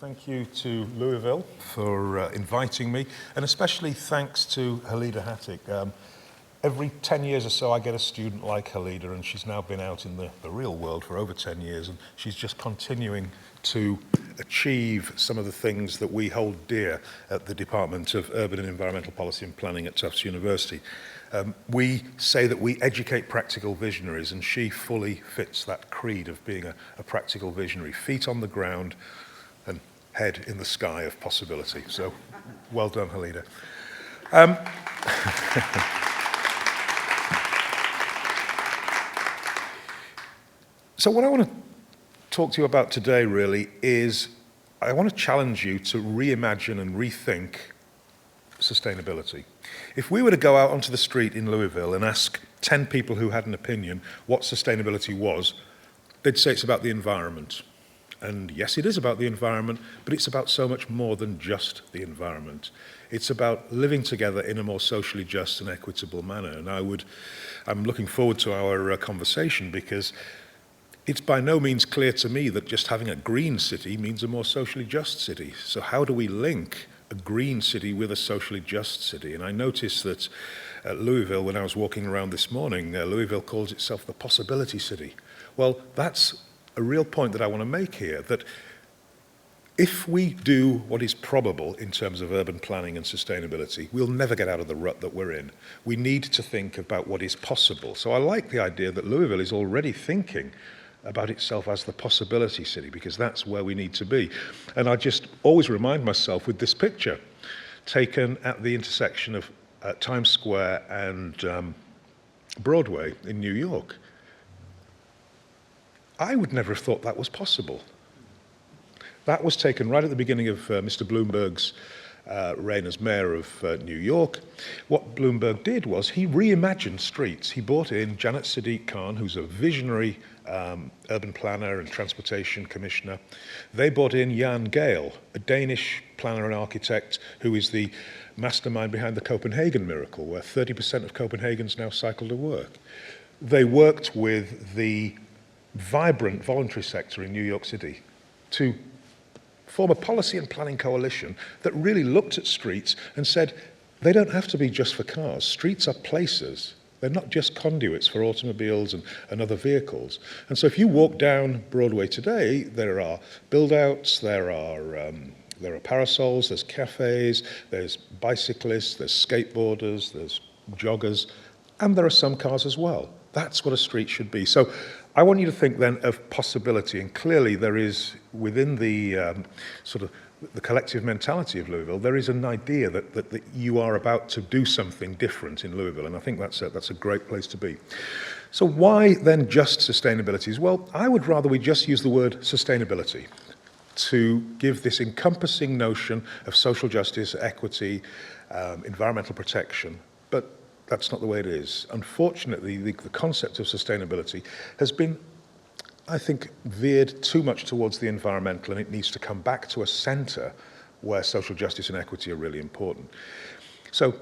Thank you to Louisville for inviting me, and especially thanks to Halida Hattic. Every 10 years or so I get a student like Halida, and she's now been out in the real world for over 10 years, and she's just continuing to achieve some of the things that we hold dear at the Department of Urban and Environmental Policy and Planning at Tufts University. We say that we educate practical visionaries, and she fully fits that creed of being a practical visionary, feet on the ground and head in the sky of possibility. So, well done, Halida. So what I want to talk to you about today really is I want to challenge you to reimagine and rethink sustainability. If we were to go out onto the street in Louisville and ask 10 people who had an opinion what sustainability was, they'd say it's about the environment. And yes, it is about the environment, but it's about so much more than just the environment. It's about living together in a more socially just and equitable manner. And I'm looking forward to our conversation, because it's by no means clear to me that just having a green city means a more socially just city. So how do we link a green city with a socially just city? And I noticed that at Louisville, when I was walking around this morning, Louisville calls itself the possibility city. Well, that's a real point that I want to make here, that if we do what is probable in terms of urban planning and sustainability, we'll never get out of the rut that we're in. We need to think about what is possible. So I like the idea that Louisville is already thinking about itself as the possibility city, because that's where we need to be. And I just always remind myself with this picture taken at the intersection of Times Square and Broadway in New York. I would never have thought that was possible. That was taken right at the beginning of Mr. Bloomberg's reign as mayor of New York. What Bloomberg did was he reimagined streets. He brought in Janet Sadiq Khan, who's a visionary urban planner and transportation commissioner. They brought in Jan Gehl, a Danish planner and architect who is the mastermind behind the Copenhagen miracle, where 30% of Copenhagans now cycle to work. They worked with the vibrant voluntary sector in New York City to form a policy and planning coalition that really looked at streets and said, they don't have to be just for cars. Streets are places. They're not just conduits for automobiles and other vehicles. And so if you walk down Broadway today, there are build-outs, there are parasols, there's cafes, there's bicyclists, there's skateboarders, there's joggers, and there are some cars as well. That's what a street should be. So I want you to think then of possibility, and clearly there is within the sort of the collective mentality of Louisville, there is an idea that you are about to do something different in Louisville, and I think that's a great place to be. So why then just sustainabilities? Well, I would rather we just use the word sustainability to give this encompassing notion of social justice, equity, environmental protection, but that's not the way it is. Unfortunately, the concept of sustainability has been, I think, veered too much towards the environmental, and it needs to come back to a centre where social justice and equity are really important. So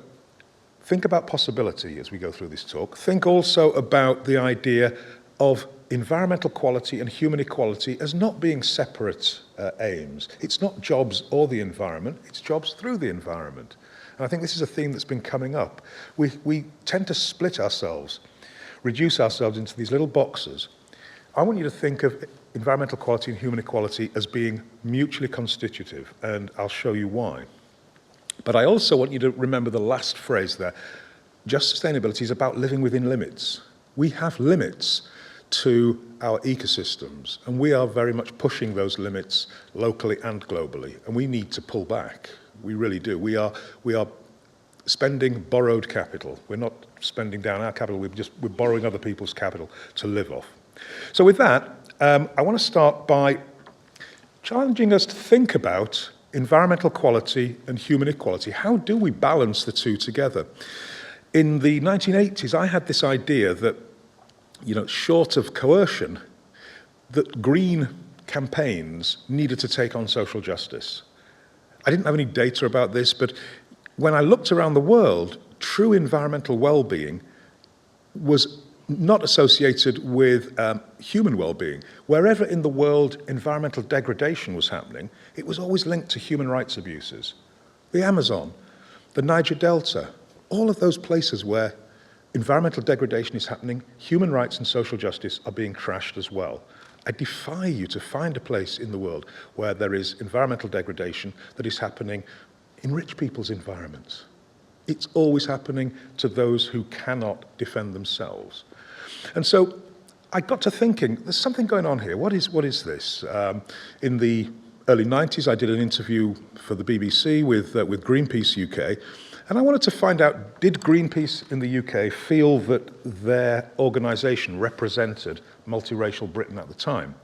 think about possibility as we go through this talk. Think also about the idea of environmental quality and human equality as not being separate aims. It's not jobs or the environment, it's jobs through the environment. And I think this is a theme that's been coming up. We tend to split ourselves, reduce ourselves into these little boxes. I want you to think of environmental quality and human equality as being mutually constitutive, and I'll show you why. But I also want you to remember the last phrase there. Just sustainability is about living within limits. We have limits to our ecosystems, and we are very much pushing those limits locally and globally, and we need to pull back. We really do. We are spending borrowed capital. We're not spending down our capital, we're borrowing other people's capital to live off. So with that, I want to start by challenging us to think about environmental quality and human equality. How do we balance the two together? In the 1980s, I had this idea that, short of coercion, that green campaigns needed to take on social justice. I didn't have any data about this, but when I looked around the world, true environmental well-being was not associated with human well-being. Wherever in the world environmental degradation was happening, it was always linked to human rights abuses. The Amazon, the Niger Delta, all of those places where environmental degradation is happening, human rights and social justice are being trashed as well. I defy you to find a place in the world where there is environmental degradation that is happening in rich people's environments. It's always happening to those who cannot defend themselves. And so I got to thinking, there's something going on here. What is this? In the early 90s, I did an interview for the BBC with Greenpeace UK, and I wanted to find out, did Greenpeace in the UK feel that their organisation represented multiracial Britain at the time?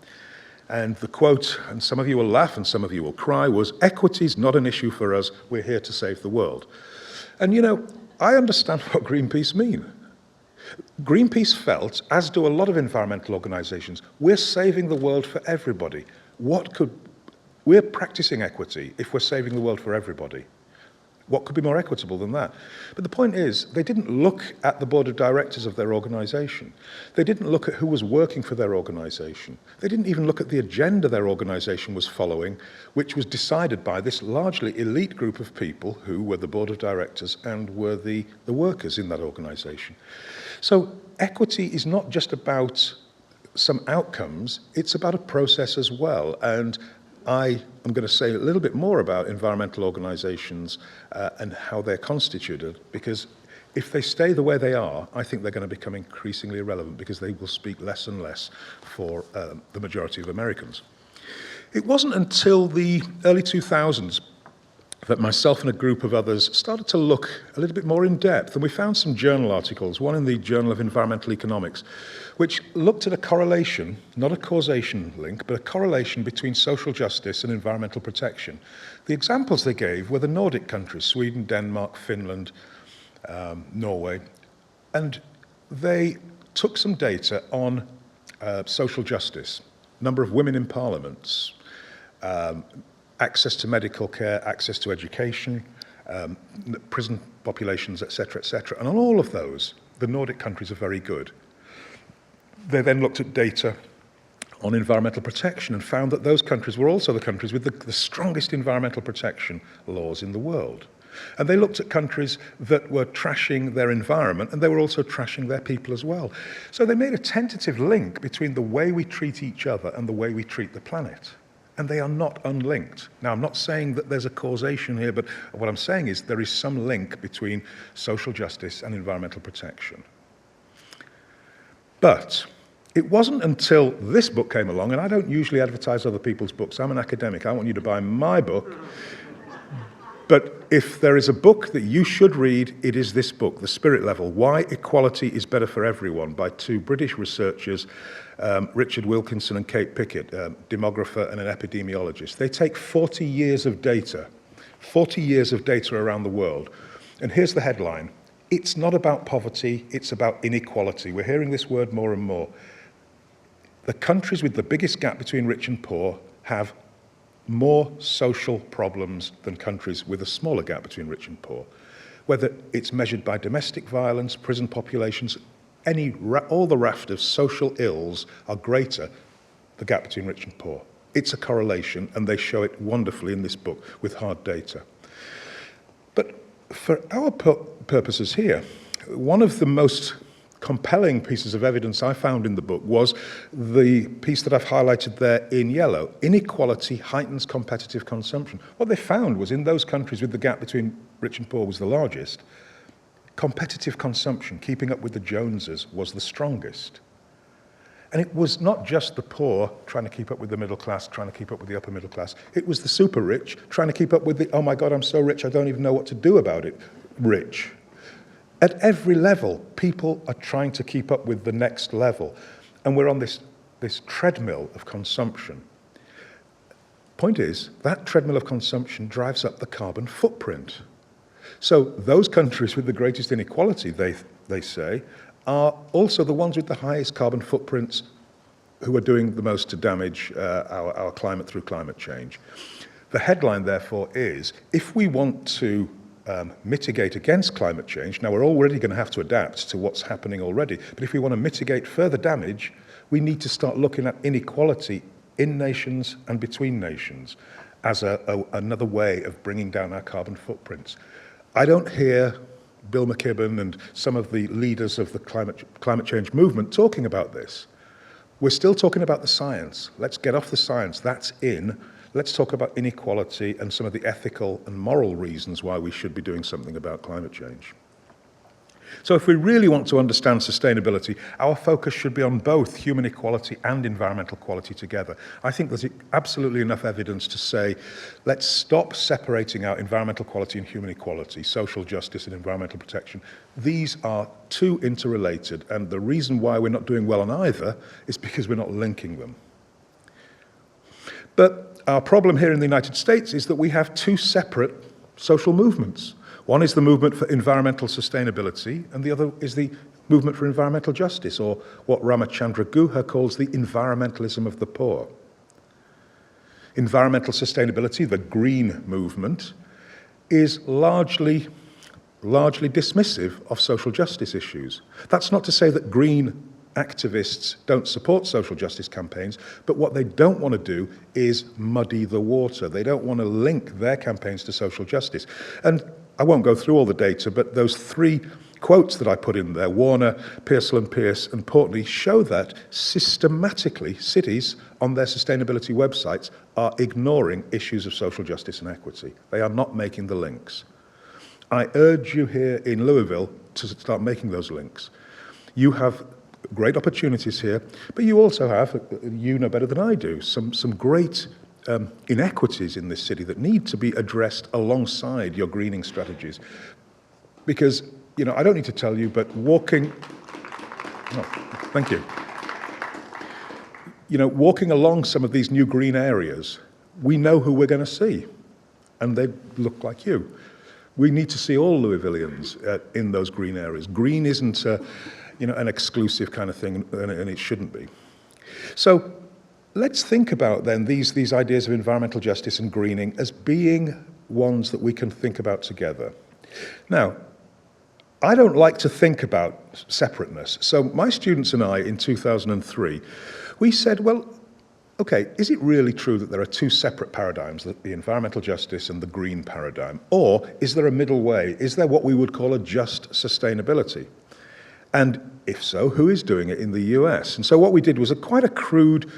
And the quote, and some of you will laugh and some of you will cry, was, "Equity's not an issue for us, we're here to save the world." And you know, I understand what Greenpeace mean. Greenpeace felt, as do a lot of environmental organisations, we're saving the world for everybody. We're practising equity if we're saving the world for everybody. What could be more equitable than that? But the point is, they didn't look at the board of directors of their organisation. They didn't look at who was working for their organisation. They didn't even look at the agenda their organisation was following, which was decided by this largely elite group of people who were the board of directors and were the workers in that organisation. So equity is not just about some outcomes, it's about a process as well. And I am going to say a little bit more about environmental organisations and how they're constituted, because if they stay the way they are, I think they're going to become increasingly irrelevant because they will speak less and less for the majority of Americans. It wasn't until the early 2000s that myself and a group of others started to look a little bit more in depth, and we found some journal articles, one in the Journal of Environmental Economics, which looked at a correlation, not a causation link, but a correlation between social justice and environmental protection. The examples they gave were the Nordic countries, Sweden, Denmark, Finland, Norway, and they took some data on social justice, number of women in parliaments, access to medical care, access to education, prison populations, etc., etc. And on all of those, the Nordic countries are very good. They then looked at data on environmental protection and found that those countries were also the countries with the strongest environmental protection laws in the world. And they looked at countries that were trashing their environment, and they were also trashing their people as well. So they made a tentative link between the way we treat each other and the way we treat the planet. And they are not unlinked. Now, I'm not saying that there's a causation here, but what I'm saying is there is some link between social justice and environmental protection. But it wasn't until this book came along, and I don't usually advertise other people's books. I'm an academic. I want you to buy my book. But if there is a book that you should read, it is this book, The Spirit Level, Why Equality is Better for Everyone, by two British researchers, Richard Wilkinson and Kate Pickett, demographer and an epidemiologist. They take 40 years of data around the world. And here's the headline. It's not about poverty, it's about inequality. We're hearing this word more and more. The countries with the biggest gap between rich and poor have more social problems than countries with a smaller gap between rich and poor. Whether it's measured by domestic violence, prison populations, all the raft of social ills are greater, the gap between rich and poor. It's a correlation, and they show it wonderfully in this book with hard data. But for our purposes here, one of the most compelling pieces of evidence I found in the book was the piece that I've highlighted there in yellow. Inequality heightens competitive consumption. What they found was in those countries with the gap between rich and poor was the largest, competitive consumption, keeping up with the Joneses, was the strongest. And it was not just the poor trying to keep up with the middle class, trying to keep up with the upper middle class. It was the super rich trying to keep up with the, oh my God, I'm so rich, I don't even know what to do about it, rich. At every level, people are trying to keep up with the next level. And we're on this treadmill of consumption. Point is, that treadmill of consumption drives up the carbon footprint. So those countries with the greatest inequality, they say, are also the ones with the highest carbon footprints who are doing the most to damage our climate through climate change. The headline, therefore, is, if we want to mitigate against climate change, now we're already going to have to adapt to what's happening already, but if we want to mitigate further damage, we need to start looking at inequality in nations and between nations as another way of bringing down our carbon footprints. I don't hear Bill McKibben and some of the leaders of the climate change movement talking about this. We're still talking about the science. Let's get off the science. That's in. Let's talk about inequality and some of the ethical and moral reasons why we should be doing something about climate change. So if we really want to understand sustainability, our focus should be on both human equality and environmental quality together. I think there's absolutely enough evidence to say, let's stop separating out environmental quality and human equality, social justice and environmental protection. These are too interrelated, and the reason why we're not doing well on either is because we're not linking them. But our problem here in the United States is that we have two separate social movements. One is the movement for environmental sustainability, and the other is the movement for environmental justice, or what Ramachandra Guha calls the environmentalism of the poor. Environmental sustainability, the green movement, is largely dismissive of social justice issues. That's not to say that green activists don't support social justice campaigns, but what they don't want to do is muddy the water. They don't want to link their campaigns to social justice. And I won't go through all the data, but those three quotes that I put in there, Warner, Pearsall and Pierce, and Portney, show that systematically cities on their sustainability websites are ignoring issues of social justice and equity. They are not making the links. I urge you here in Louisville to start making those links. You have great opportunities here, but you also have, you know better than I do, some great inequities in this city that need to be addressed alongside your greening strategies. Because, you know, I don't need to tell you, but walking along some of these new green areas, we know who we're going to see, and they look like you. We need to see all Louisvillians in those green areas. Green isn't an exclusive kind of thing, and it shouldn't be. So let's think about then these ideas of environmental justice and greening as being ones that we can think about together. Now, I don't like to think about separateness. So my students and I in 2003, we said, well, okay, is it really true that there are two separate paradigms, the environmental justice and the green paradigm? Or is there a middle way? Is there what we would call a just sustainability? And if so, who is doing it in the US? And so what we did was quite a crude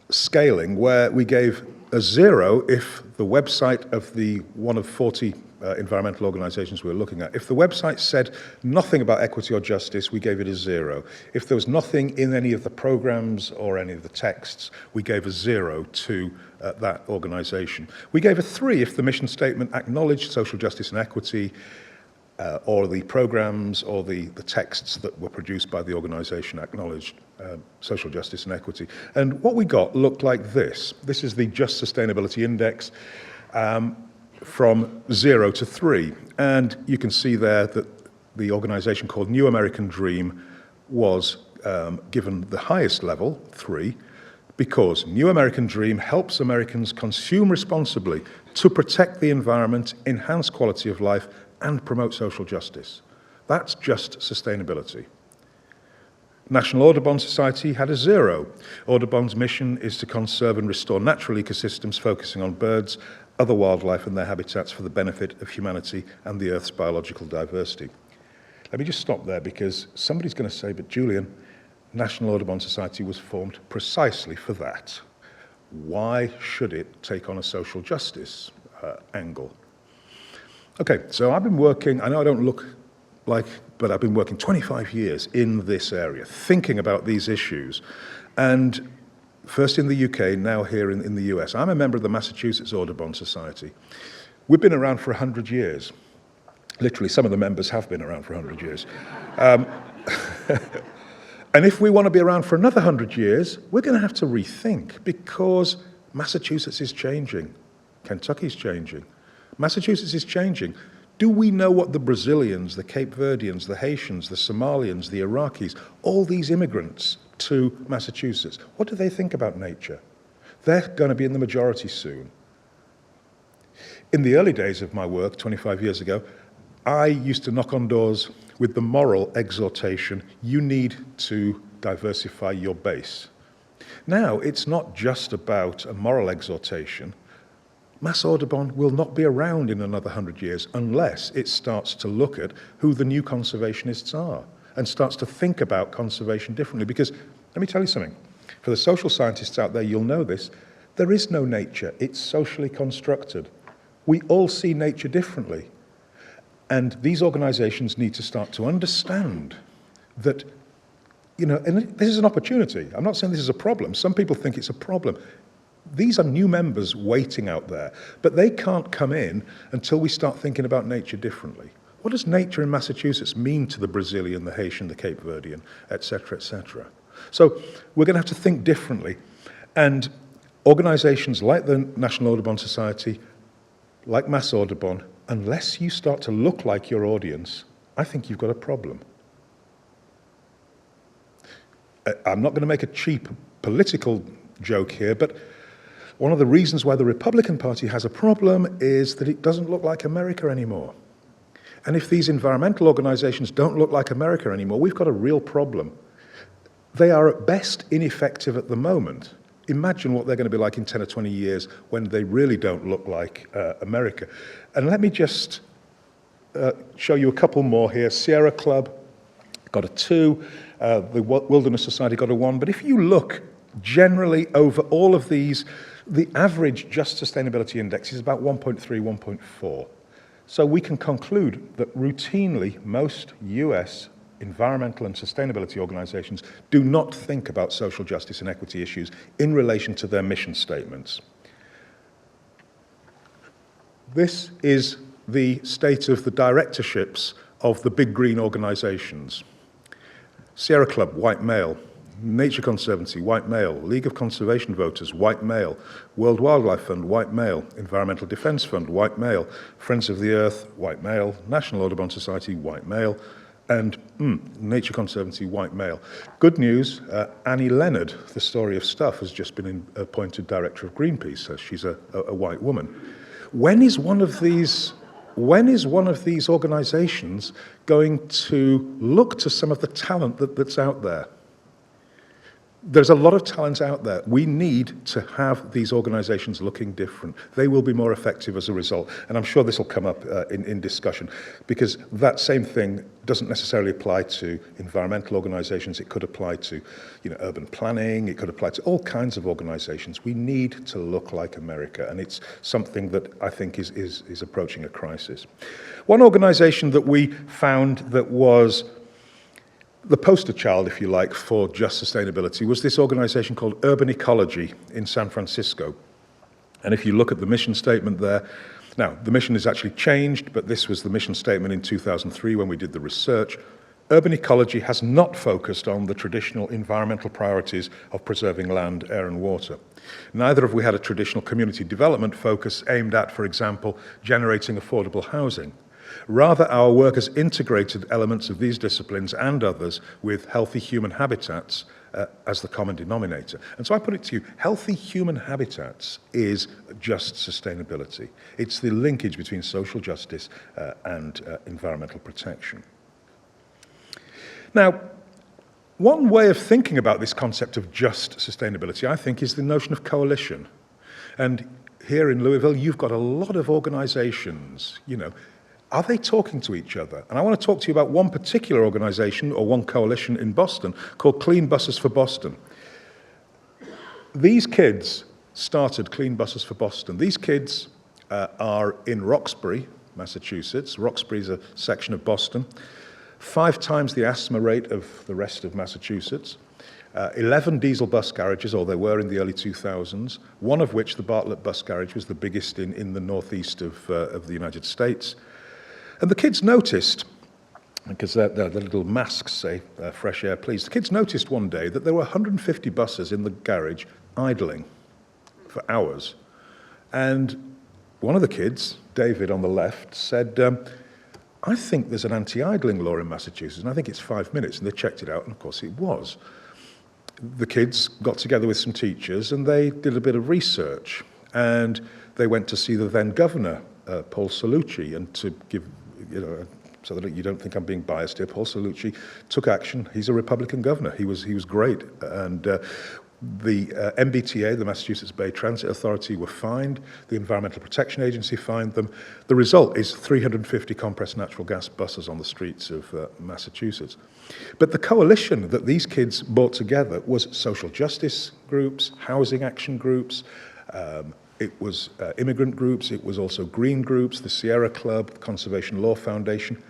scaling where we gave a 0 if the website of the one of 40 environmental organizations we were looking at, if the website said nothing about equity or justice, we gave it a 0. If there was nothing in any of the programs or any of the texts, we gave a 0 to that organization. We gave a 3 if the mission statement acknowledged social justice and equity, or the programs or the texts that were produced by the organization acknowledged social justice and equity. And what we got looked like this. This is the Just Sustainability Index from 0 to 3. And you can see there that the organization called New American Dream was given the highest level, 3, because New American Dream helps Americans consume responsibly to protect the environment, enhance quality of life, and promote social justice. That's just sustainability. National Audubon Society had a 0. Audubon's mission is to conserve and restore natural ecosystems, focusing on birds, other wildlife and their habitats for the benefit of humanity and the Earth's biological diversity. Let me just stop there, because somebody's going to say, but Julian, National Audubon Society was formed precisely for that. Why should it take on a social justice angle? Okay, so I've been working, I know I don't look like, but I've been working 25 years in this area, thinking about these issues. And first in the UK, now here in the US. I'm a member of the Massachusetts Audubon Society. We've been around for 100 years. Literally, some of the members have been around for 100 years. And if we want to be around for another 100 years, we're going to have to rethink, because Massachusetts is changing. Kentucky's changing. Massachusetts is changing. Do we know what the Brazilians, the Cape Verdeans, the Haitians, the Somalians, the Iraqis, all these immigrants to Massachusetts, what do they think about nature? They're going to be in the majority soon. In the early days of my work, 25 years ago, I used to knock on doors with the moral exhortation, you need to diversify your base. Now, it's not just about a moral exhortation. Mass Audubon will not be around in another 100 years unless it starts to look at who the new conservationists are and starts to think about conservation differently. Because, let me tell you something, for the social scientists out there, you'll know this, there is no nature, it's socially constructed. We all see nature differently. And these organizations need to start to understand that, you know, and this is an opportunity. I'm not saying this is a problem. Some people think it's a problem. These are new members waiting out there, but they can't come in until we start thinking about nature differently. What does nature in Massachusetts mean to the Brazilian, the Haitian, the Cape Verdean, et cetera, et cetera? So we're going to have to think differently. And organizations like the National Audubon Society, like Mass Audubon, unless you start to look like your audience, I think you've got a problem. I'm not going to make a cheap political joke here, but one of the reasons why the Republican Party has a problem is that it doesn't look like America anymore. And if these environmental organizations don't look like America anymore, we've got a real problem. They are at best ineffective at the moment. Imagine what they're going to be like in 10 or 20 years when they really don't look like America. And let me just show you a couple more here. Sierra Club got a 2, the Wilderness Society got a 1. But if you look generally over all of these, the average Just Sustainability Index is about 1.3, 1.4. So we can conclude that routinely most US environmental and sustainability organizations do not think about social justice and equity issues in relation to their mission statements. This is the state of the directorships of the big green organizations. Sierra Club, white male. Nature Conservancy, white male. League of Conservation Voters, white male. World Wildlife Fund, white male. Environmental Defense Fund, white male. Friends of the Earth, white male. National Audubon Society, white male. And Nature Conservancy, white male. Good news, Annie Leonard, the story of stuff, has just been appointed director of Greenpeace, so she's a white woman. When is one of these organizations going to look to some of the talent that's out there? There's a lot of talent out there. We need to have these organizations looking different. They will be more effective as a result. And I'm sure this will come up in discussion, because that same thing doesn't necessarily apply to environmental organizations. It could apply to, urban planning. It could apply to all kinds of organizations. We need to look like America, and it's something that I think is approaching a crisis. One organization that we found that was the poster child, if you like, for just sustainability was this organization called Urban Ecology in San Francisco. And if you look at the mission statement there, now the mission has actually changed, but this was the mission statement in 2003 when we did the research. Urban ecology has not focused on the traditional environmental priorities of preserving land, air, and water. Neither have we had a traditional community development focus aimed at, for example, generating affordable housing. Rather, our work has integrated elements of these disciplines and others with healthy human habitats as the common denominator. And so I put it to you, healthy human habitats is just sustainability. It's the linkage between social justice and environmental protection. Now, one way of thinking about this concept of just sustainability, I think, is the notion of coalition. And here in Louisville, you've got a lot of organizations, Are they talking to each other? And I want to talk to you about one particular organization or one coalition in Boston called Clean Buses for Boston. These kids started Clean Buses for Boston. These kids are in Roxbury, Massachusetts. Roxbury is a section of Boston. 5 times the asthma rate of the rest of Massachusetts. 11 diesel bus garages, or there were in the early 2000s, one of which, the Bartlett Bus Garage, was the biggest in the northeast of the United States. And the kids noticed, because their little masks say, fresh air please, the kids noticed one day that there were 150 buses in the garage idling for hours. And one of the kids, David on the left, said, I think there's an anti-idling law in Massachusetts, and I think it's 5 minutes. And they checked it out, and of course it was. The kids got together with some teachers, and they did a bit of research. And they went to see the then governor Paul Cellucci, and to give, so that you don't think I'm being biased here, Paul Cellucci took action. He's a Republican governor. He was great, and the MBTA, the Massachusetts Bay Transit Authority, were fined. The Environmental Protection Agency fined them. The result is 350 compressed natural gas buses on the streets of Massachusetts. But the coalition that these kids brought together was social justice groups, housing action groups, it was immigrant groups, it was also green groups, the Sierra Club, the Conservation Law Foundation.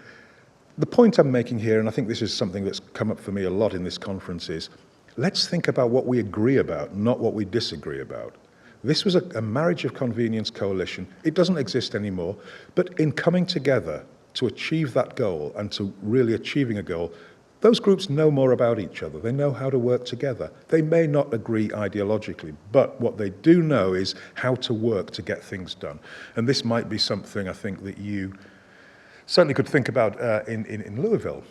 The point I'm making here, and I think this is something that's come up for me a lot in this conference, is let's think about what we agree about, not what we disagree about. This was a marriage of convenience coalition. It doesn't exist anymore, but in coming together to achieve that goal and to really achieving a goal, those groups know more about each other. They know how to work together. They may not agree ideologically, but what they do know is how to work to get things done. And this might be something I think that you certainly could think about in Louisville,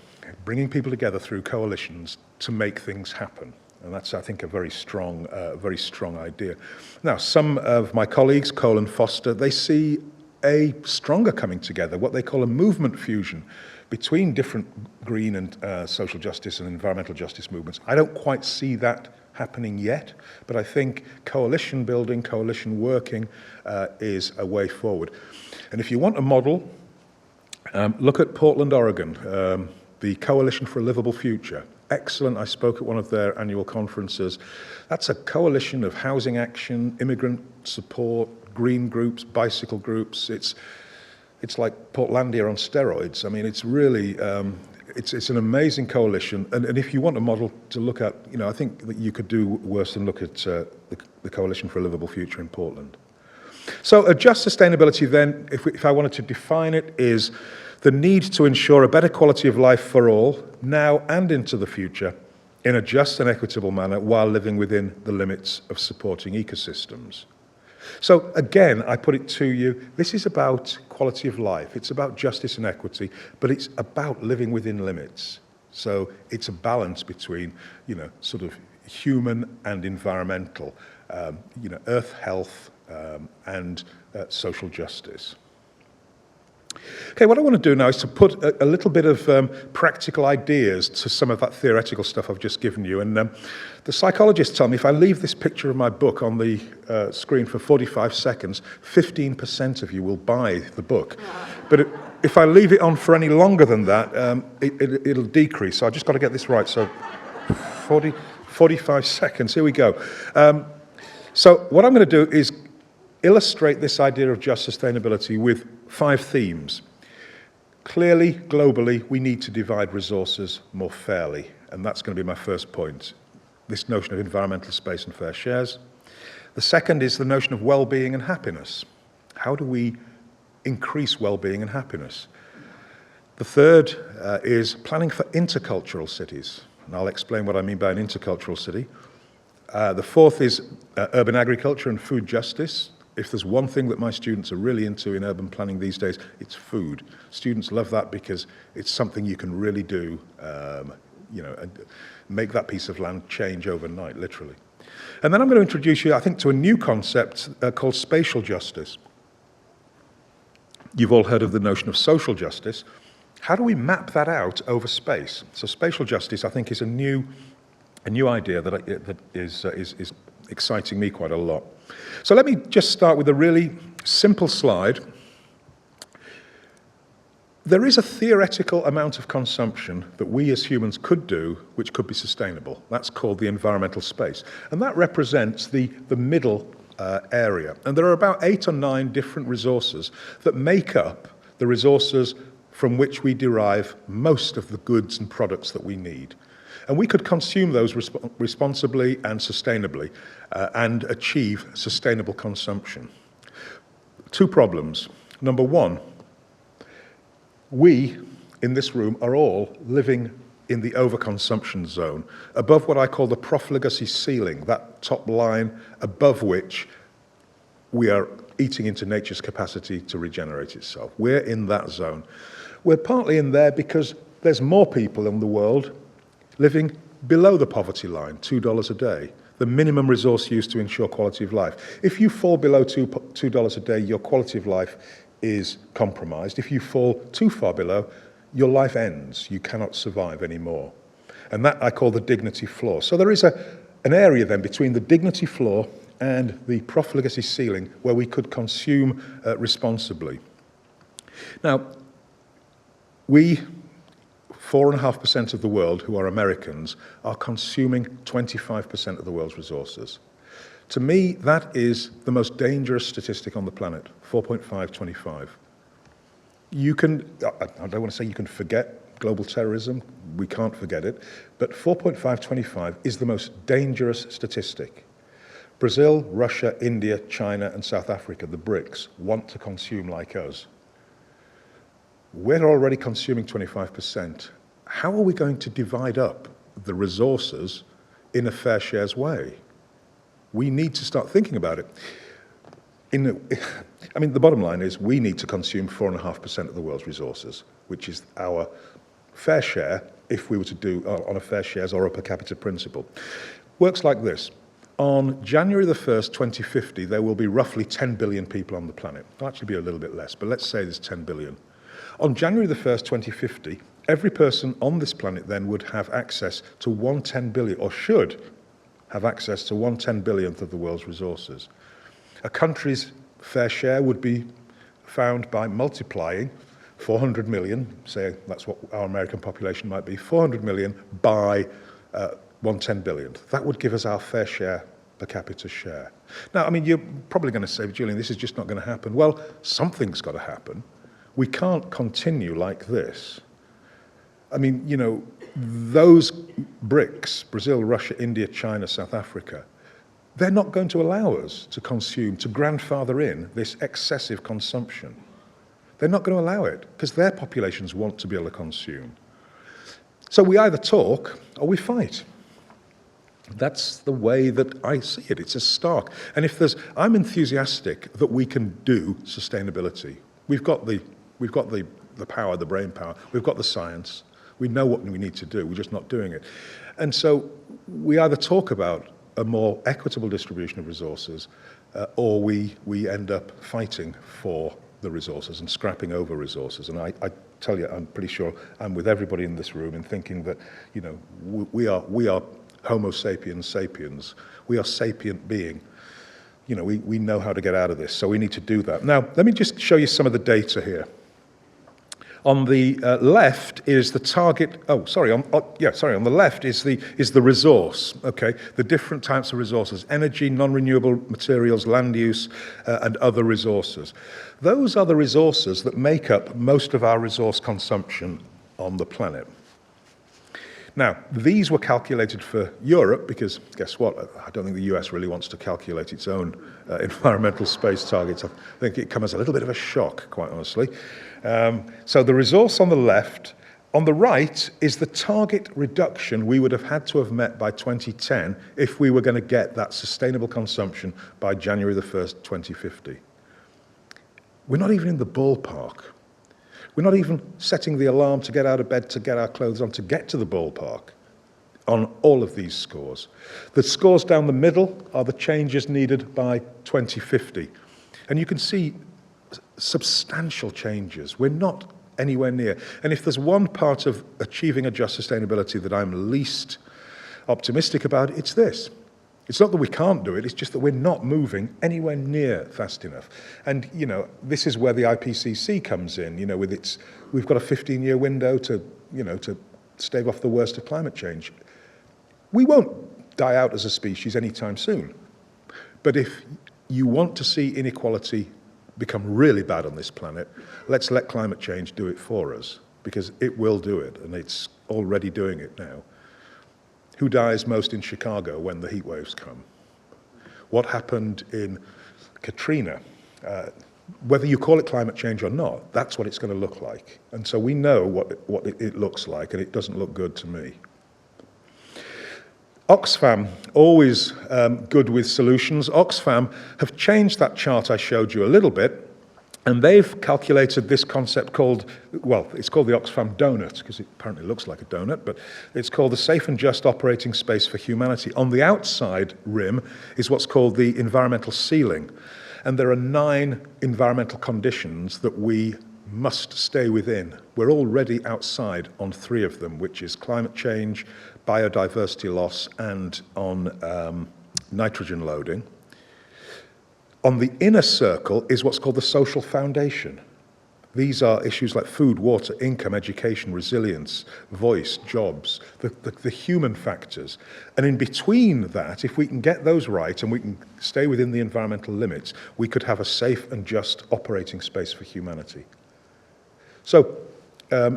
bringing people together through coalitions to make things happen. And that's, I think, a very strong idea. Now, some of my colleagues, Cole and Foster, they see a stronger coming together, what they call a movement fusion between different green and social justice and environmental justice movements. I don't quite see that happening yet, but I think coalition building, coalition working is a way forward. And if you want a model, look at Portland, Oregon, the Coalition for a Livable Future. Excellent. I spoke at one of their annual conferences. That's a coalition of housing action, immigrant support, green groups, bicycle groups. It's like Portlandia on steroids. I mean, it's really, it's an amazing coalition. And if you want a model to look at, I think that you could do worse than look at the Coalition for a Livable Future in Portland. So a just sustainability then, if I wanted to define it, is the need to ensure a better quality of life for all, now and into the future, in a just and equitable manner, while living within the limits of supporting ecosystems. So again, I put it to you, this is about quality of life. It's about justice and equity, but it's about living within limits. So it's a balance between, sort of human and environmental, earth health and social justice. Okay, what I want to do now is to put a little bit of practical ideas to some of that theoretical stuff I've just given you. And the psychologists tell me if I leave this picture of my book on the screen for 45 seconds, 15% of you will buy the book. But if I leave it on for any longer than that, it'll decrease. So I've just got to get this right. So 45 seconds, here we go. So what I'm going to do is illustrate this idea of just sustainability with 5 themes. Clearly, globally, we need to divide resources more fairly, and that's going to be my first point, this notion of environmental space and fair shares. The second is the notion of well-being and happiness. How do we increase well-being and happiness? The third is planning for intercultural cities, and I'll explain what I mean by an intercultural city. The fourth is urban agriculture and food justice. If there's one thing that my students are really into in urban planning these days, it's food. Students love that because it's something you can really do, and make that piece of land change overnight, literally. And then I'm going to introduce you, I think, to a new concept called spatial justice. You've all heard of the notion of social justice. How do we map that out over space? So spatial justice, I think, is a new idea that is exciting me quite a lot. So let me just start with a really simple slide. There is a theoretical amount of consumption that we as humans could do which could be sustainable. That's called the environmental space. And that represents the middle area. And there are about 8 or 9 different resources that make up the resources from which we derive most of the goods and products that we need. And we could consume those responsibly and sustainably and achieve sustainable consumption. 2 problems. Number 1, we in this room are all living in the overconsumption zone, above what I call the profligacy ceiling, that top line above which we are eating into nature's capacity to regenerate itself. We're in that zone. We're partly in there because there's more people in the world living below the poverty line, $2 a day, the minimum resource used to ensure quality of life. If you fall below $2 a day, your quality of life is compromised. If you fall too far below, your life ends. You cannot survive anymore. And that I call the dignity floor. So there is an area then between the dignity floor and the profligacy ceiling where we could consume responsibly. Now, we, 4.5% of the world who are Americans, are consuming 25% of the world's resources. To me, that is the most dangerous statistic on the planet, 4.525. You can, I don't want to say you can forget global terrorism, we can't forget it, but 4.525 is the most dangerous statistic. Brazil, Russia, India, China, and South Africa, the BRICS, want to consume like us. We're already consuming 25%. How are we going to divide up the resources in a fair shares way? We need to start thinking about it. I mean, the bottom line is we need to consume 4.5% of the world's resources, which is our fair share if we were to do on a fair shares or a per capita principle. Works like this. On January the 1st, 2050, there will be roughly 10 billion people on the planet. It'll actually be a little bit less, but let's say there's 10 billion. On January the 1st, 2050, every person on this planet then would have access to 1/10 billion, or should have access to 1/10 billionth of the world's resources. A country's fair share would be found by multiplying 400 million, say that's what our American population might be, 400 million by 1/10 billionth. That would give us our fair share per capita share. Now, I mean, you're probably going to say, Julian, this is just not going to happen. Well, something's got to happen. We can't continue like this. I mean, you know, those BRICS, Brazil, Russia, India, China, South Africa, they're not going to allow us to consume, to grandfather in this excessive consumption. They're not going to allow it because their populations want to be able to consume. So we either talk or we fight. That's the way that I see it. It's a stark. And if there's, I'm enthusiastic that we can do sustainability. We've got the power, the brain power. We've got the science. We know what we need to do. We're just not doing it. And so we either talk about a more equitable distribution of resources, or we end up fighting for the resources and scrapping over resources. And I tell you, I'm pretty sure I'm with everybody in this room in thinking that, you know, we are Homo sapiens sapiens. We are sapient being. You know, we know how to get out of this, so we need to do that. Now, let me just show you some of the data here. On the left is the target. On the left is the resource. Okay, the different types of resources: energy, non-renewable materials, land use, and other resources. Those are the resources that make up most of our resource consumption on the planet. Now, these were calculated for Europe because, guess what? I don't think the US really wants to calculate its own environmental space targets. I think it comes as a little bit of a shock, quite honestly. So the resource on the left, on the right is the target reduction we would have had to have met by 2010 if we were going to get that sustainable consumption by January the 1st, 2050. We're not even in the ballpark. We're not even setting the alarm to get out of bed, to get our clothes on, to get to the ballpark on all of these scores. The scores down the middle are the changes needed by 2050. And you can see substantial changes. We're not anywhere near. And if there's one part of achieving a just sustainability that I'm least optimistic about, it's this. It's not that we can't do it, it's just that we're not moving anywhere near fast enough. And, you know, this is where the IPCC comes in, you know, with its, we've got a 15-year window to, you know, to stave off the worst of climate change. We won't die out as a species anytime soon. But if you want to see inequality become really bad on this planet, let's let climate change do it for us, because it will do it, and it's already doing it now. Who dies most in Chicago when the heat waves come? What happened in Katrina? Whether you call it climate change or not, that's what it's going to look like. And so we know what it looks like, and it doesn't look good to me. Oxfam, always good with solutions. Oxfam have changed that chart I showed you a little bit, and they've calculated this concept called, well, it's called the Oxfam donut, because it apparently looks like a donut, but it's called the Safe and Just Operating Space for Humanity. On the outside rim is what's called the environmental ceiling. And there are 9 environmental conditions that we must stay within. We're already outside on 3 of them, which is climate change, biodiversity loss, and on nitrogen loading. On the inner circle is what's called the social foundation. These are issues like food, water, income, education, resilience, voice, jobs, the human factors. And in between that, if we can get those right and we can stay within the environmental limits, we could have a safe and just operating space for humanity. So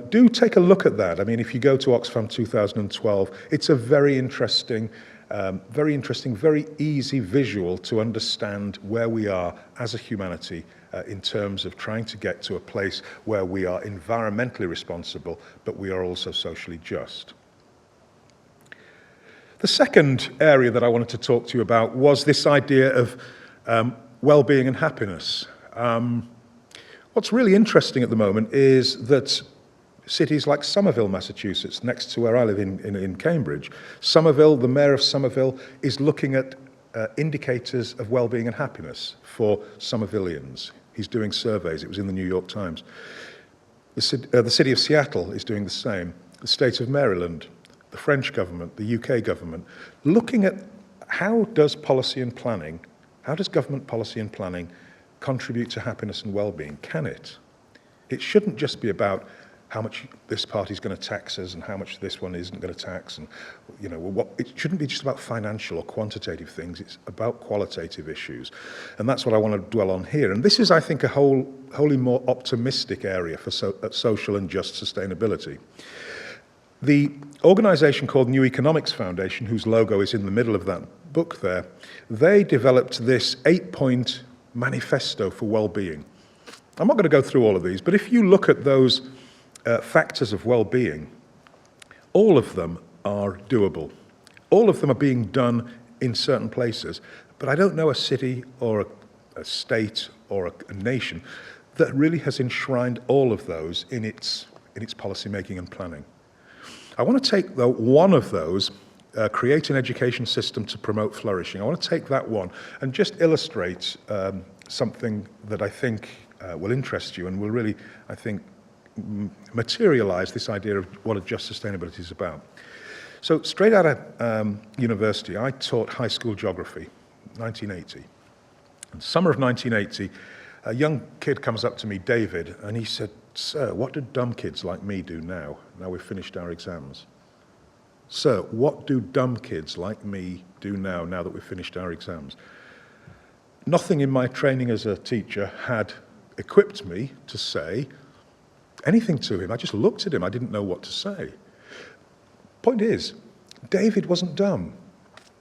do take a look at that. I mean, if you go to Oxfam 2012, it's a very interesting, very easy visual to understand where we are as a humanity in terms of trying to get to a place where we are environmentally responsible, but we are also socially just. The second area that I wanted to talk to you about was this idea of well-being and happiness. What's really interesting at the moment is that cities like Somerville, Massachusetts, next to where I live in Cambridge, Somerville, the mayor of Somerville, is looking at indicators of well-being and happiness for Somervillians. He's doing surveys. It was in the New York Times. The city of Seattle is doing the same. The state of Maryland, the French government, the UK government, looking at how does policy and planning, how does government policy and planning contribute to happiness and well-being? Can it? It shouldn't just be about how much this party's going to tax us and how much this one isn't going to tax, and it shouldn't be just about financial or quantitative things. It's about qualitative issues, and that's what I want to dwell on here. And this is, I think, a wholly more optimistic area for social and just sustainability. The organization called New Economics Foundation, whose logo is in the middle of that book there, they developed this 8-point manifesto for well-being. I'm not going to go through all of these, but if you look at those factors of well-being, all of them are doable. All of them are being done in certain places, but I don't know a city or a state or a nation that really has enshrined all of those in its policy making and planning. I want to take, though, one of those, create an education system to promote flourishing. I want to take that one and just illustrate something that I think will interest you and will really, I think, materialize this idea of what a just sustainability is about. So straight out of university, I taught high school geography, 1980. In summer of 1980, a young kid comes up to me, David, and he said, "Sir, what do dumb kids like me do now we've finished our exams? Sir, what do dumb kids like me do now that we've finished our exams?" Nothing in my training as a teacher had equipped me to say anything to him. I just looked at him. I didn't know what to say. Point is, David wasn't dumb,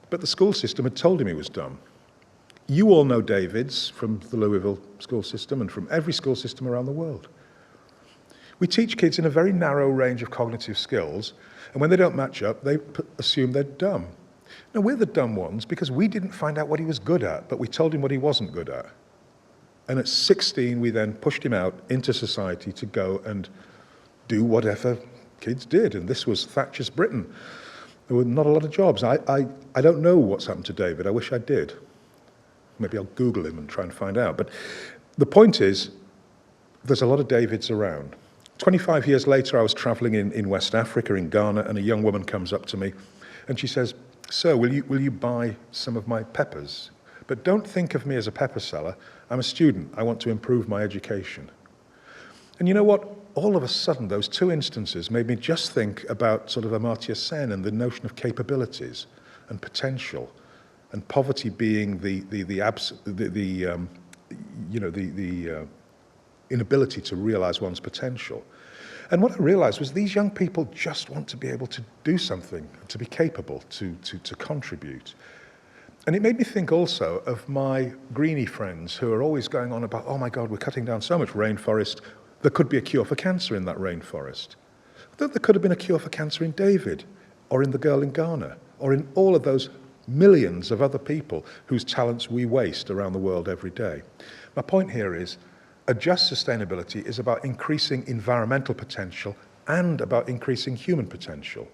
but the school system had told him he was dumb. You all know Davids from the Louisville school system and from every school system around the world. We teach kids in a very narrow range of cognitive skills, and when they don't match up, they assume they're dumb. Now, we're the dumb ones because we didn't find out what he was good at, but we told him what he wasn't good at. And at 16, we then pushed him out into society to go and do whatever kids did. And this was Thatcher's Britain. There were not a lot of jobs. I don't know what's happened to David. I wish I did. Maybe I'll Google him and try and find out. But the point is, there's a lot of Davids around. 25 years later, I was traveling in West Africa, in Ghana, and a young woman comes up to me and she says, "Sir, will you buy some of my peppers? But don't think of me as a pepper seller. I'm a student. I want to improve my education." And you know what? All of a sudden, those two instances made me just think about sort of Amartya Sen and the notion of capabilities and potential, and poverty being the inability to realize one's potential. And what I realized was these young people just want to be able to do something, to be capable, to contribute. And it made me think also of my greenie friends who are always going on about, oh my God, we're cutting down so much rainforest. There could be a cure for cancer in that rainforest. There could have been a cure for cancer in David, or in the girl in Ghana, or in all of those millions of other people whose talents we waste around the world every day. My point here is, a just sustainability is about increasing environmental potential and about increasing human potential,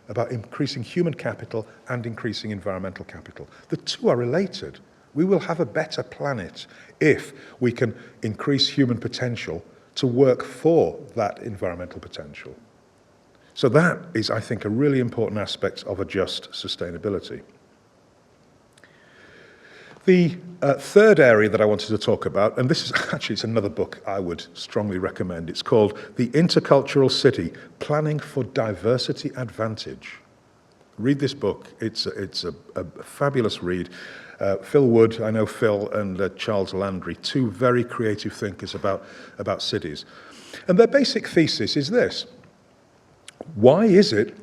about increasing human capital and increasing environmental capital. The two are related. We will have a better planet if we can increase human potential to work for that environmental potential. So that is, I think, a really important aspect of a just sustainability. The third area that I wanted to talk about, and this is actually, it's another book I would strongly recommend. It's called The Intercultural City, Planning for Diversity Advantage. Read this book. It's a fabulous read. Phil Wood, I know Phil, and Charles Landry, two very creative thinkers about cities. And their basic thesis is this: why is it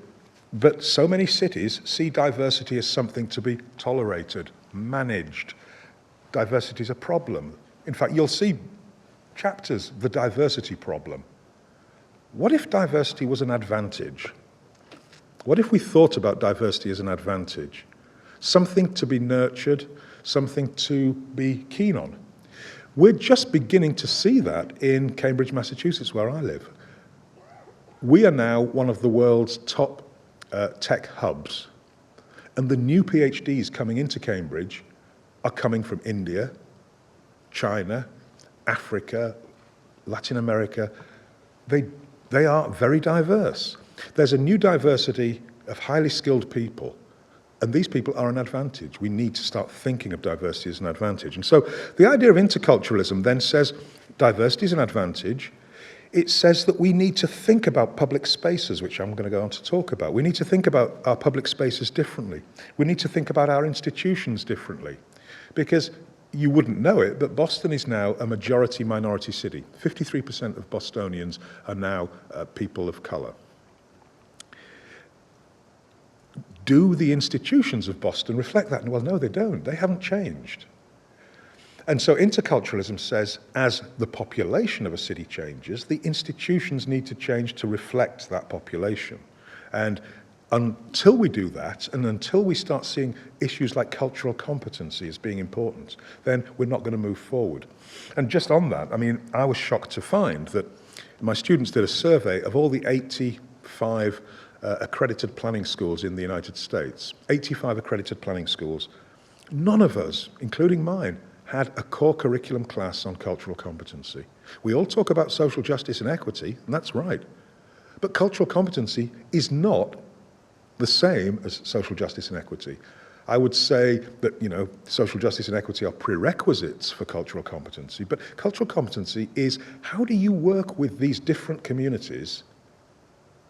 that so many cities see diversity as something to be tolerated, managed? Diversity is a problem. In fact, you'll see chapters, the diversity problem. What if diversity was an advantage? What if we thought about diversity as an advantage? Something to be nurtured, something to be keen on. We're just beginning to see that in Cambridge, Massachusetts, where I live. We are now one of the world's top tech hubs, and the new PhDs coming into Cambridge are coming from India, China, Africa, Latin America. They are very diverse. There's a new diversity of highly skilled people, and these people are an advantage. We need to start thinking of diversity as an advantage. And so the idea of interculturalism then says diversity is an advantage. It says that we need to think about public spaces, which I'm going to go on to talk about. We need to think about our public spaces differently. We need to think about our institutions differently. Because you wouldn't know it, but Boston is now a majority-minority city. 53% of Bostonians are now people of color. Do the institutions of Boston reflect that? Well, no, they don't. They haven't changed. And so interculturalism says, as the population of a city changes, the institutions need to change to reflect that population. And until we do that, and until we start seeing issues like cultural competency as being important, then we're not going to move forward. And just on that, I mean, I was shocked to find that my students did a survey of all the 85 accredited planning schools in the United States. 85 accredited planning schools. None of us, including mine, had a core curriculum class on cultural competency. We all talk about social justice and equity, and that's right. But cultural competency is not the same as social justice and equity. I would say that, you know, social justice and equity are prerequisites for cultural competency, but cultural competency is how do you work with these different communities?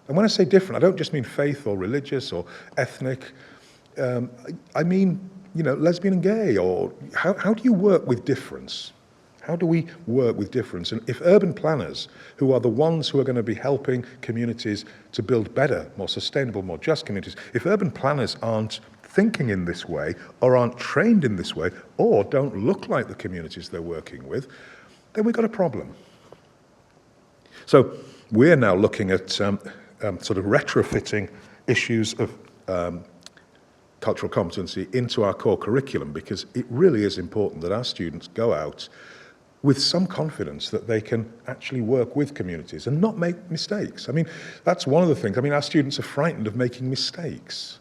And when I say different, I don't just mean faith or religious or ethnic. I mean, you know, lesbian and gay, or how do you work with difference? How do we work with difference? And if urban planners, who are the ones who are going to be helping communities to build better, more sustainable, more just communities, if urban planners aren't thinking in this way, or aren't trained in this way, or don't look like the communities they're working with, then we've got a problem. So we're now looking at sort of retrofitting issues of cultural competency into our core curriculum, because it really is important that our students go out with some confidence that they can actually work with communities and not make mistakes. I mean, that's one of the things. I mean, our students are frightened of making mistakes.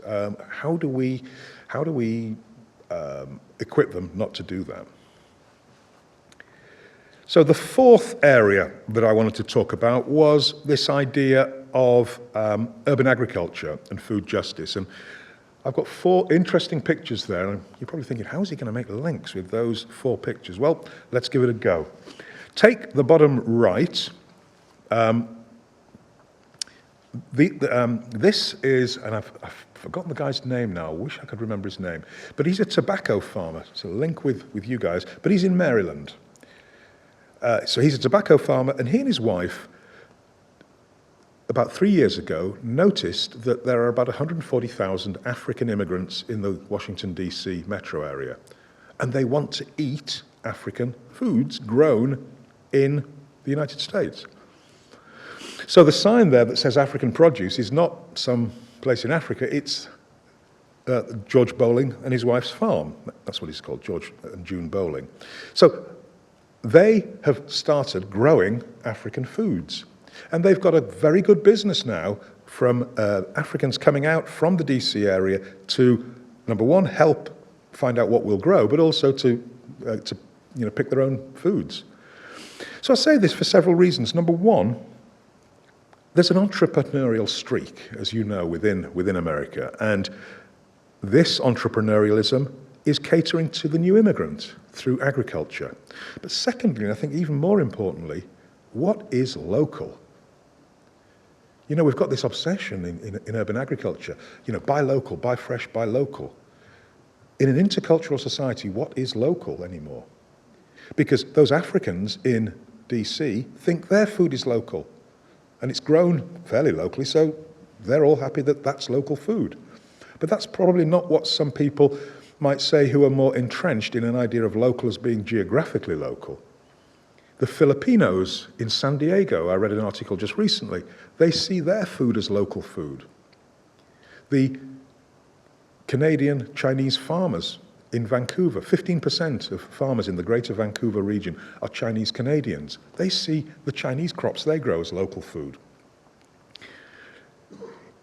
How do we equip them not to do that? So the fourth area that I wanted to talk about was this idea of urban agriculture and food justice. And I've got 4 interesting pictures there, and you're probably thinking, how is he going to make links with those 4 pictures? Well, let's give it a go. Take the bottom right. This is, and I've forgotten the guy's name now. I wish I could remember his name. But he's a tobacco farmer. It's a link with you guys. But he's in Maryland. So he's a tobacco farmer, and he and his wife, about 3 years ago, noticed that there are about 140,000 African immigrants in the Washington, D.C. metro area. And they want to eat African foods grown in the United States. So the sign there that says African produce is not some place in Africa, it's George Bowling and his wife's farm. That's what it's called, George and June Bowling. So they have started growing African foods. And they've got a very good business now from Africans coming out from the DC area to, number one, help find out what we'll grow, but also to pick their own foods. So I say this for several reasons. Number one, there's an entrepreneurial streak, as you know, within America, and this entrepreneurialism is catering to the new immigrant through agriculture. But secondly, and I think even more importantly, what is local? We've got this obsession in urban agriculture, buy local, buy fresh, buy local. In an intercultural society, what is local anymore? Because those Africans in DC think their food is local, and it's grown fairly locally, so they're all happy that that's local food. But that's probably not what some people might say who are more entrenched in an idea of local as being geographically local. The Filipinos in San Diego, I read an article just recently, they see their food as local food. The Canadian Chinese farmers in Vancouver, 15% of farmers in the greater Vancouver region are Chinese Canadians. They see the Chinese crops they grow as local food.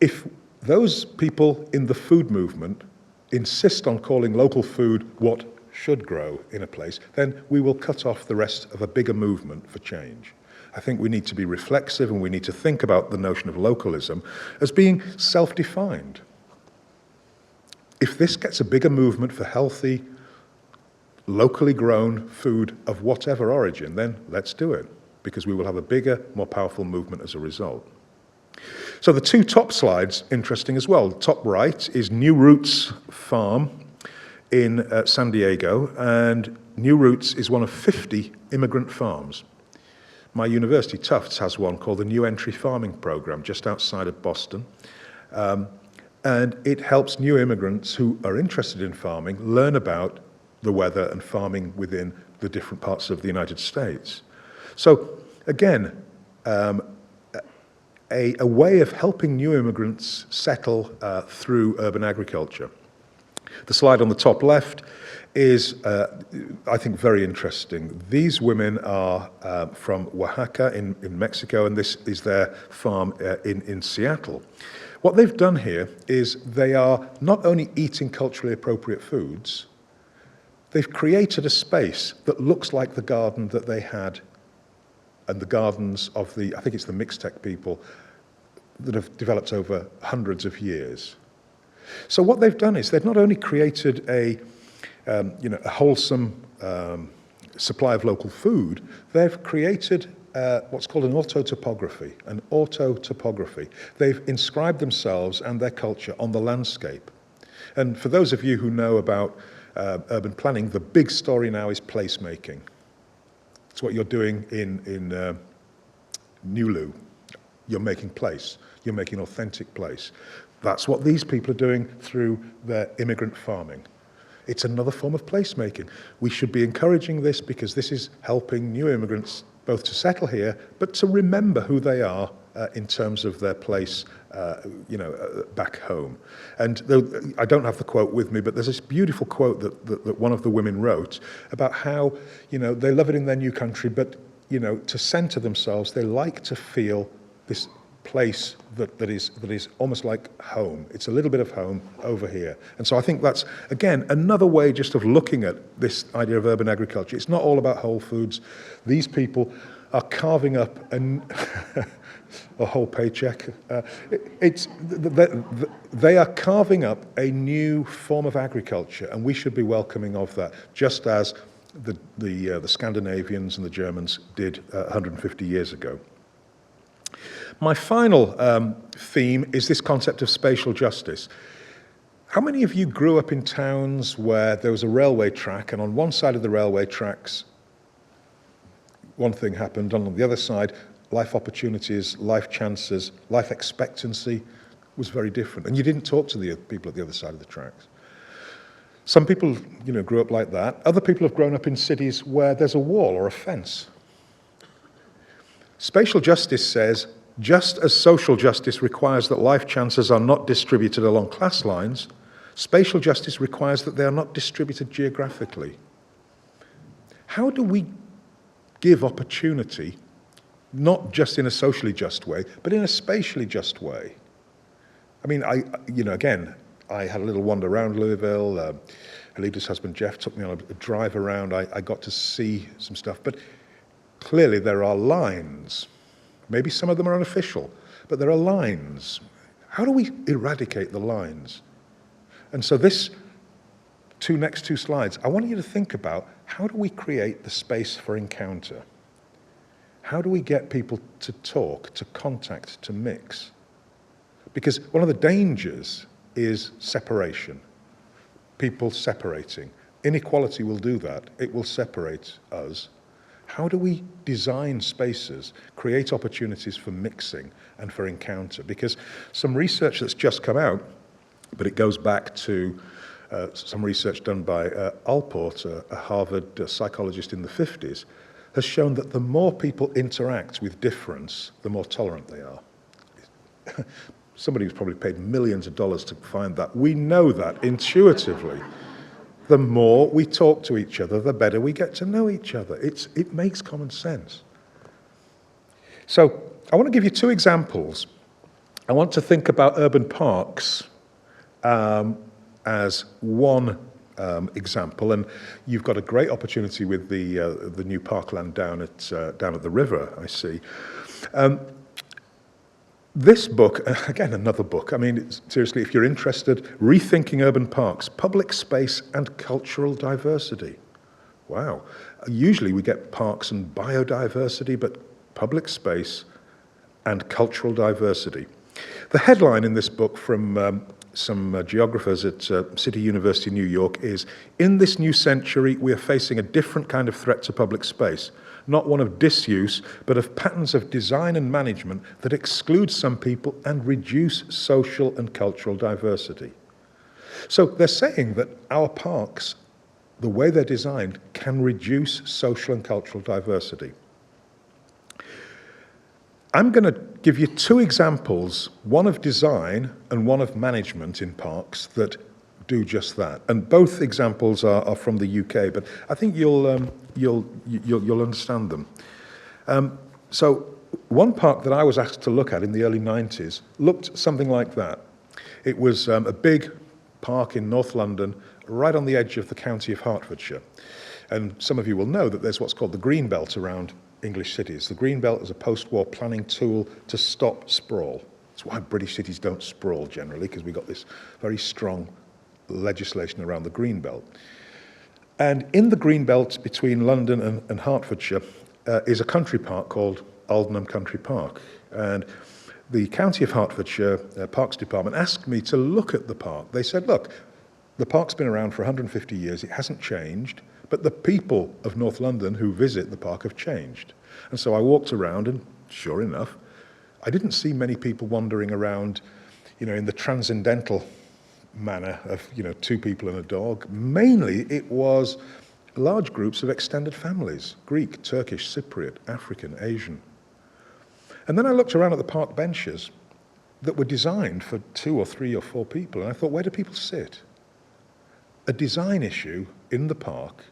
If those people in the food movement insist on calling local food what should grow in a place, then we will cut off the rest of a bigger movement for change. I think we need to be reflexive, and we need to think about the notion of localism as being self-defined. If this gets a bigger movement for healthy, locally grown food of whatever origin, then let's do it, because we will have a bigger, more powerful movement as a result. So the two top slides, interesting as well. Top right is New Roots Farm in San Diego, and New Roots is one of 50 immigrant farms. My university, Tufts, has one called the New Entry Farming Program just outside of Boston. And it helps new immigrants who are interested in farming learn about the weather and farming within the different parts of the United States. So again, a way of helping new immigrants settle through urban agriculture. The slide on the top left is, I think, very interesting. These women are from Oaxaca in Mexico, and this is their farm in Seattle. What they've done here is they are not only eating culturally appropriate foods, they've created a space that looks like the garden that they had and the gardens of I think it's the Mixtec people that have developed over hundreds of years. So what they've done is they've not only created a wholesome supply of local food, they've created what's called an autotopography. They've inscribed themselves and their culture on the landscape. And for those of you who know about urban planning, the big story now is placemaking. It's what you're doing in Nulu. You're making place. You're making authentic place. That's what these people are doing through their immigrant farming. It's another form of placemaking. We should be encouraging this because this is helping new immigrants both to settle here, but to remember who they are in terms of their place, back home. And I don't have the quote with me, but there's this beautiful quote that one of the women wrote about how, they love it in their new country, but, to center themselves, they like to feel this place that is almost like home. It's a little bit of home over here. And so I think that's, again, another way just of looking at this idea of urban agriculture. It's not all about whole foods. These people are carving up a whole paycheck. They are carving up a new form of agriculture, and we should be welcoming of that, just as the Scandinavians and the Germans did 150 years ago. My final theme is this concept of spatial justice. How many of you grew up in towns where there was a railway track, and on one side of the railway tracks, one thing happened, and on the other side, life opportunities, life chances, life expectancy was very different, and you didn't talk to the people at the other side of the tracks? Some people, grew up like that. Other people have grown up in cities where there's a wall or a fence. Spatial justice says, just as social justice requires that life chances are not distributed along class lines, spatial justice requires that they are not distributed geographically. How do we give opportunity, not just in a socially just way, but in a spatially just way? I mean, again, I had a little wander around Louisville. Alida's husband Jeff took me on a drive around. I got to see some stuff, but clearly there are lines. Maybe some of them are unofficial, but there are lines. How do we eradicate the lines? And so this next two slides, I want you to think about, how do we create the space for encounter? How do we get people to talk, to contact, to mix? Because one of the dangers is separation. People separating. Inequality will do that. It will separate us. How do we design spaces, create opportunities for mixing and for encounter? Because some research that's just come out, but it goes back to some research done by Alport, a Harvard psychologist in the 50s, has shown that the more people interact with difference, the more tolerant they are. Somebody who's probably paid millions of dollars to find that. We know that intuitively. The more we talk to each other, the better we get to know each other. It makes common sense. So I want to give you two examples. I want to think about urban parks as one example, and you've got a great opportunity with the new parkland down at the river, I see. This book, again, another book. I mean, seriously, if you're interested, Rethinking Urban Parks, Public Space and Cultural Diversity. Wow. Usually we get parks and biodiversity, but public space and cultural diversity. The headline in this book from some geographers at City University, New York, is, "In this new century, we are facing a different kind of threat to public space. Not one of disuse, but of patterns of design and management that exclude some people and reduce social and cultural diversity." So they're saying that our parks, the way they're designed, can reduce social and cultural diversity. I'm going to give you two examples, one of design and one of management in parks, that do just that. And both examples are from the UK, but I think you'll understand them. So one park that I was asked to look at in the early 90s looked something like that. It was a big park in North London, right on the edge of the county of Hertfordshire. And some of you will know that there's what's called the Green Belt around English cities. The Green Belt is a post-war planning tool to stop sprawl. That's why British cities don't sprawl generally, because we've got this very strong legislation around the Green Belt. And in the Green Belt between London and Hertfordshire is a country park called Aldenham Country Park. And the County of Hertfordshire Parks Department asked me to look at the park. They said, look, the park's been around for 150 years, it hasn't changed, but the people of North London who visit the park have changed. And so I walked around, and sure enough, I didn't see many people wandering around, in the transcendental manner of, two people and a dog. Mainly it was large groups of extended families, Greek, Turkish, Cypriot, African, Asian. And then I looked around at the park benches that were designed for 2 or 3 or 4 people, and I thought, where do people sit? A design issue in the park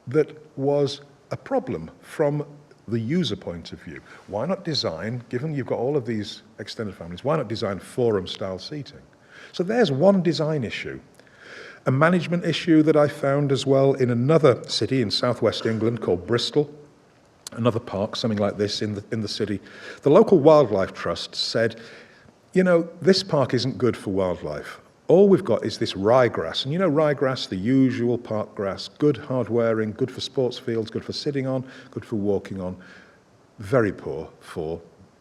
that was a problem from the user point of view. Why not design, given you've got all of these extended families, why not design forum-style seating? So there's one design issue. A management issue that I found as well in another city in southwest England called Bristol, another park, something like this in the city. The local wildlife trust said, this park isn't good for wildlife. All we've got is this ryegrass. And ryegrass, the usual park grass, good hard wearing, good for sports fields, good for sitting on, good for walking on, very poor for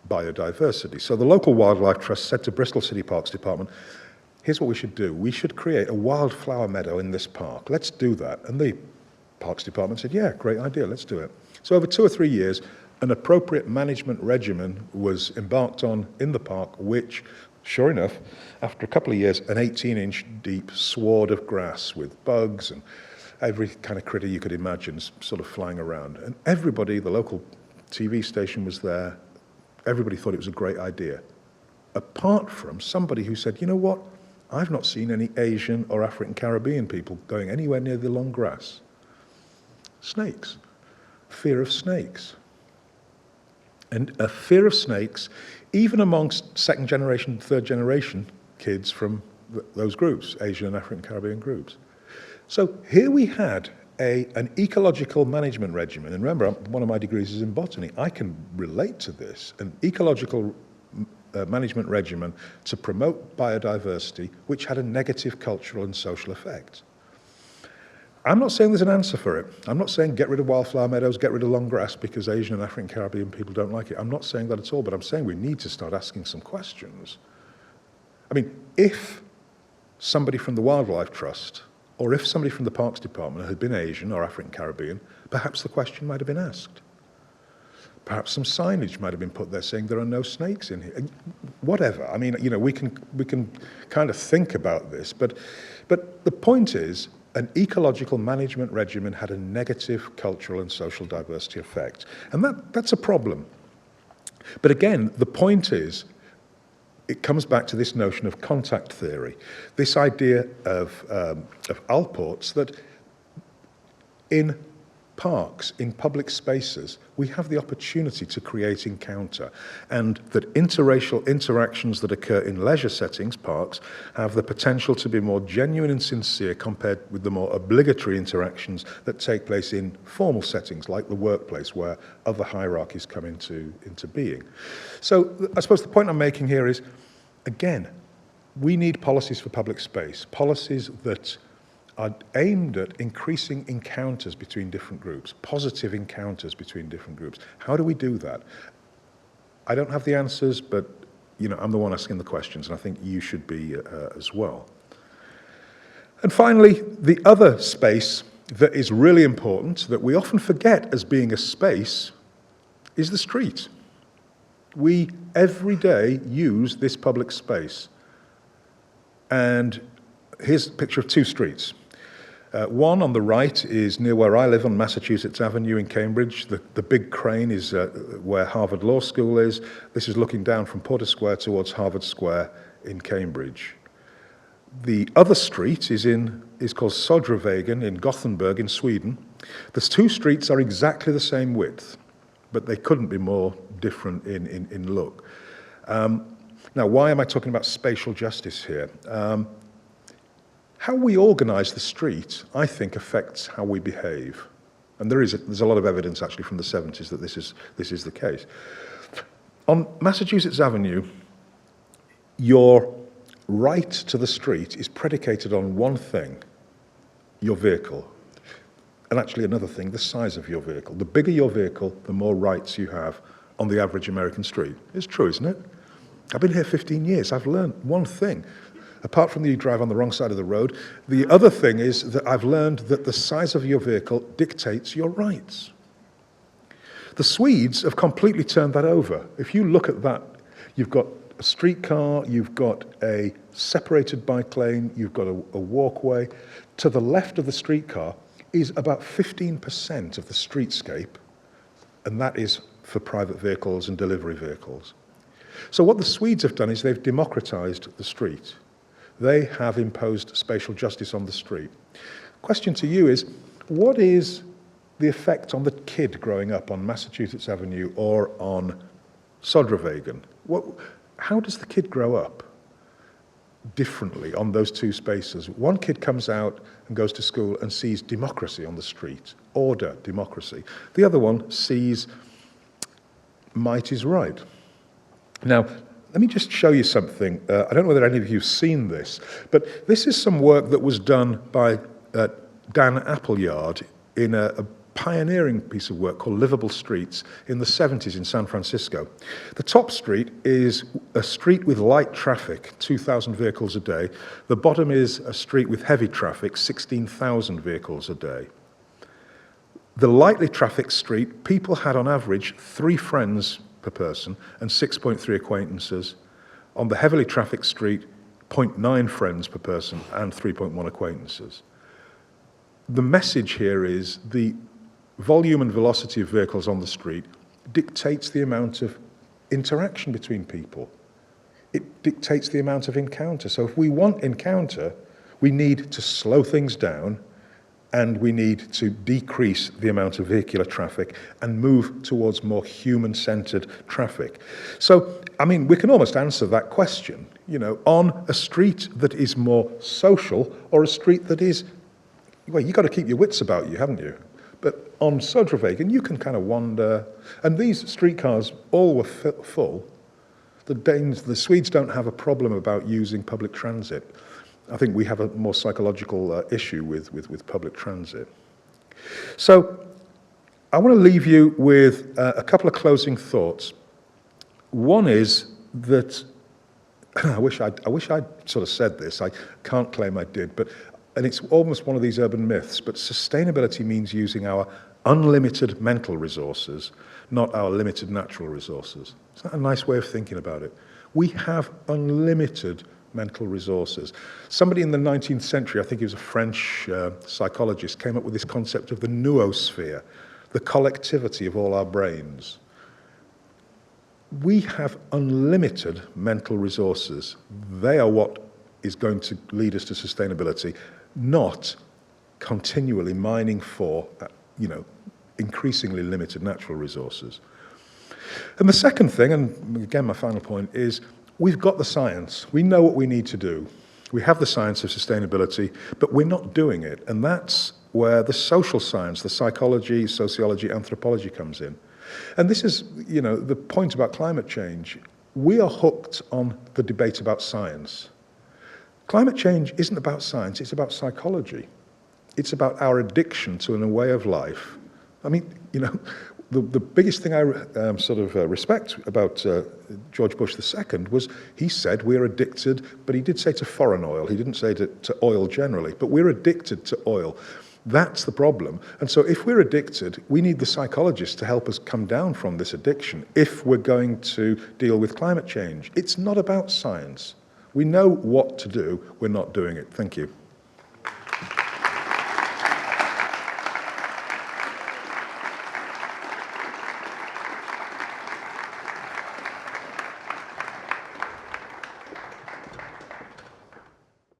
biodiversity. So the local wildlife trust said to Bristol City Parks Department, here's what we should do. We should create a wildflower meadow in this park. Let's do that. And the Parks Department said, yeah, great idea, let's do it. So over 2 or 3 years, an appropriate management regimen was embarked on in the park, which, sure enough, after a couple of years, an 18-inch deep sward of grass with bugs and every kind of critter you could imagine sort of flying around. And everybody, the local TV station was there, everybody thought it was a great idea. Apart from somebody who said, you know what, I've not seen any Asian or African Caribbean people going anywhere near the long grass. Snakes. Fear of snakes. And a fear of snakes, even amongst second generation, third generation kids from those groups, Asian and African Caribbean groups. So here we had an ecological management regimen, and remember, one of my degrees is in botany. I can relate to this, an ecological management regimen to promote biodiversity, which had a negative cultural and social effect. I'm not saying there's an answer for it. I'm not saying get rid of wildflower meadows, get rid of long grass because Asian and African Caribbean people don't like it. I'm not saying that at all, but I'm saying we need to start asking some questions. I mean, if somebody from the Wildlife Trust or if somebody from the Parks Department had been Asian or African Caribbean, perhaps the question might have been asked. Perhaps some signage might have been put there saying there are no snakes in here. Whatever. I mean, you know, we can kind of think about this, but the point is, an ecological management regimen had a negative cultural and social diversity effect, and that's a problem. But again, the point is, it comes back to this notion of contact theory, this idea of Allport's that in parks, in public spaces, we have the opportunity to create encounter, and that interracial interactions that occur in leisure settings, parks, have the potential to be more genuine and sincere compared with the more obligatory interactions that take place in formal settings like the workplace, where other hierarchies come into being. So I suppose the point I'm making here is, again, we need policies for public space, policies that are aimed at increasing encounters between different groups, positive encounters between different groups. How do we do that? I don't have the answers, but you know, I'm the one asking the questions, and I think you should be as well. And finally, the other space that is really important, that we often forget as being a space, is the street. We, every day, use this public space. And here's a picture of two streets. One on the right is near where I live on Massachusetts Avenue in Cambridge. The big crane is where Harvard Law School is. This is looking down from Porter Square towards Harvard Square in Cambridge. The other street is called Södervägen in Gothenburg in Sweden. The two streets are exactly the same width, but they couldn't be more different in look. Now, why am I talking about spatial justice here? How we organise the street, I think, affects how we behave. And there's a lot of evidence, actually, from the 70s that this is the case. On Massachusetts Avenue, your right to the street is predicated on one thing, your vehicle. And actually another thing, the size of your vehicle. The bigger your vehicle, the more rights you have on the average American street. It's true, isn't it? I've been here 15 years. I've learned one thing. Apart from that you drive on the wrong side of the road, the other thing is that I've learned that the size of your vehicle dictates your rights. The Swedes have completely turned that over. If you look at that, you've got a streetcar, you've got a separated bike lane, you've got a walkway. To the left of the streetcar is about 15% of the streetscape, and that is for private vehicles and delivery vehicles. So what the Swedes have done is they've democratized the street. They have imposed spatial justice on the street. Question to you is, what is the effect on the kid growing up on Massachusetts Avenue or on Södervägen? How does the kid grow up differently on those two spaces? One kid comes out and goes to school and sees democracy on the street, order, democracy. The other one sees might is right. Now, let me just show you something. I don't know whether any of you have seen this, but this is some work that was done by Dan Appleyard in a pioneering piece of work called Livable Streets in the 70s in San Francisco. The top street is a street with light traffic, 2,000 vehicles a day. The bottom is a street with heavy traffic, 16,000 vehicles a day. The lightly trafficked street, people had on average 3 friends per person and 6.3 acquaintances. On the heavily trafficked street, 0.9 friends per person and 3.1 acquaintances. The message here is the volume and velocity of vehicles on the street dictates the amount of interaction between people. It dictates the amount of encounter. So if we want encounter, we need to slow things down, and we need to decrease the amount of vehicular traffic and move towards more human-centered traffic. So, I mean, we can almost answer that question, you know, on a street that is more social or a street that is well, you've got to keep your wits about you, haven't you? But on Södervägen, you can kind of wander. And these streetcars all were full. The Swedes don't have a problem about using public transit. I think we have a more psychological issue with public transit. So I want to leave you with a couple of closing thoughts. One is that, I wish I'd sort of said this, I can't claim I did, and it's almost one of these urban myths, but sustainability means using our unlimited mental resources, not our limited natural resources. Is that a nice way of thinking about it? We have unlimited mental resources. Somebody in the 19th century, I think he was a French psychologist, came up with this concept of the noosphere, the collectivity of all our brains. We have unlimited mental resources. They are what is going to lead us to sustainability, not continually mining for, increasingly limited natural resources. And the second thing, and again my final point, is we've got the science. We know what we need to do. We have the science of sustainability, but we're not doing it. And that's where the social science, the psychology, sociology, anthropology comes in. And this is, the point about climate change. We are hooked on the debate about science. Climate change isn't about science, it's about psychology. It's about our addiction to a way of life. I mean, the biggest thing I respect about George Bush II was he said we're addicted, but he did say to foreign oil. He didn't say to oil generally, but we're addicted to oil. That's the problem. And so if we're addicted, we need the psychologists to help us come down from this addiction if we're going to deal with climate change. It's not about science. We know what to do, we're not doing it. Thank you.